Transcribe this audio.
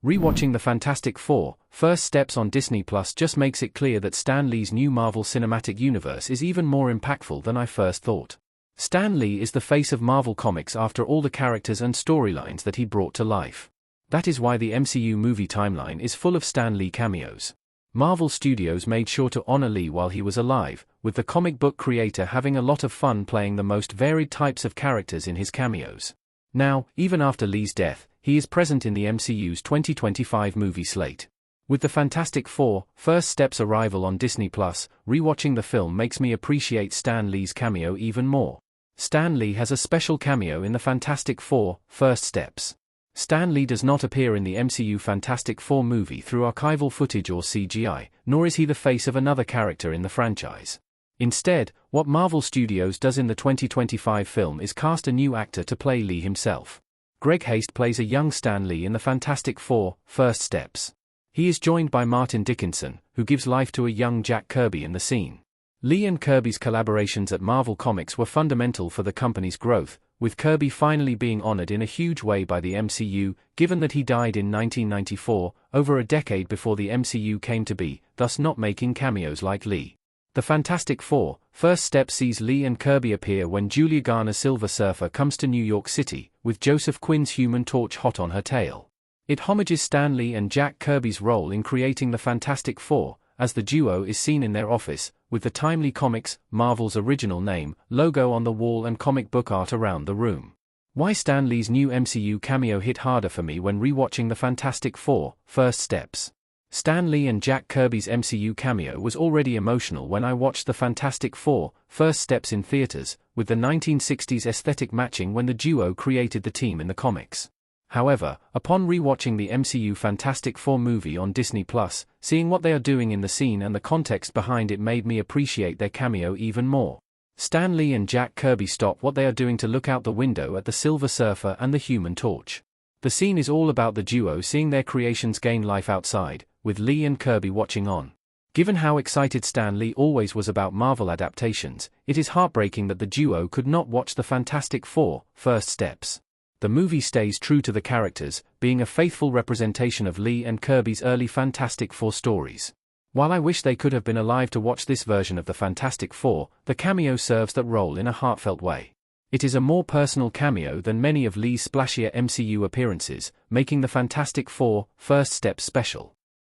Rewatching the Fantastic Four, First Steps on Disney Plus just makes it clear that Stan Lee's new Marvel Cinematic Universe is even more impactful than I first thought. Stan Lee is the face of Marvel Comics after all the characters and storylines that he brought to life. That is why the MCU movie timeline is full of Stan Lee cameos. Marvel Studios made sure to honor Lee while he was alive, with the comic book creator having a lot of fun playing the most varied types of characters in his cameos. Now, even after Lee's death, he is present in the MCU's 2025 movie slate. With the Fantastic Four, First Steps arrival on Disney Plus, rewatching the film makes me appreciate Stan Lee's cameo even more. Stan Lee has a special cameo in the Fantastic Four, First Steps. Stan Lee does not appear in the MCU Fantastic Four movie through archival footage or CGI, nor is he the face of another character in the franchise. Instead, what Marvel Studios does in the 2025 film is cast a new actor to play Lee himself. Greg Haste plays a young Stan Lee in the Fantastic Four, First Steps. He is joined by Martin Dickinson, who gives life to a young Jack Kirby in the scene. Lee and Kirby's collaborations at Marvel Comics were fundamental for the company's growth, with Kirby finally being honored in a huge way by the MCU, given that he died in 1994, over a decade before the MCU came to be, thus not making cameos like Lee. The Fantastic Four, First Step sees Lee and Kirby appear when Julia Garner's Silver Surfer comes to New York City, with Joseph Quinn's Human Torch hot on her tail. It homages Stan Lee and Jack Kirby's role in creating the Fantastic Four, as the duo is seen in their office, with the Timely Comics, Marvel's original name, logo on the wall and comic book art around the room. Why Stan Lee's new MCU cameo hit harder for me when rewatching the Fantastic Four, First Steps. Stan Lee and Jack Kirby's MCU cameo was already emotional when I watched the Fantastic Four, First Steps in theaters, with the 1960s aesthetic matching when the duo created the team in the comics. However, upon rewatching the MCU Fantastic Four movie on Disney Plus, seeing what they are doing in the scene and the context behind it made me appreciate their cameo even more. Stan Lee and Jack Kirby stop what they are doing to look out the window at the Silver Surfer and the Human Torch. The scene is all about the duo seeing their creations gain life outside, with Lee and Kirby watching on. Given how excited Stan Lee always was about Marvel adaptations, it is heartbreaking that the duo could not watch the Fantastic Four, First Steps. The movie stays true to the characters, being a faithful representation of Lee and Kirby's early Fantastic Four stories. While I wish they could have been alive to watch this version of the Fantastic Four, the cameo serves that role in a heartfelt way. It is a more personal cameo than many of Lee's splashier MCU appearances, making the Fantastic Four, First Steps special.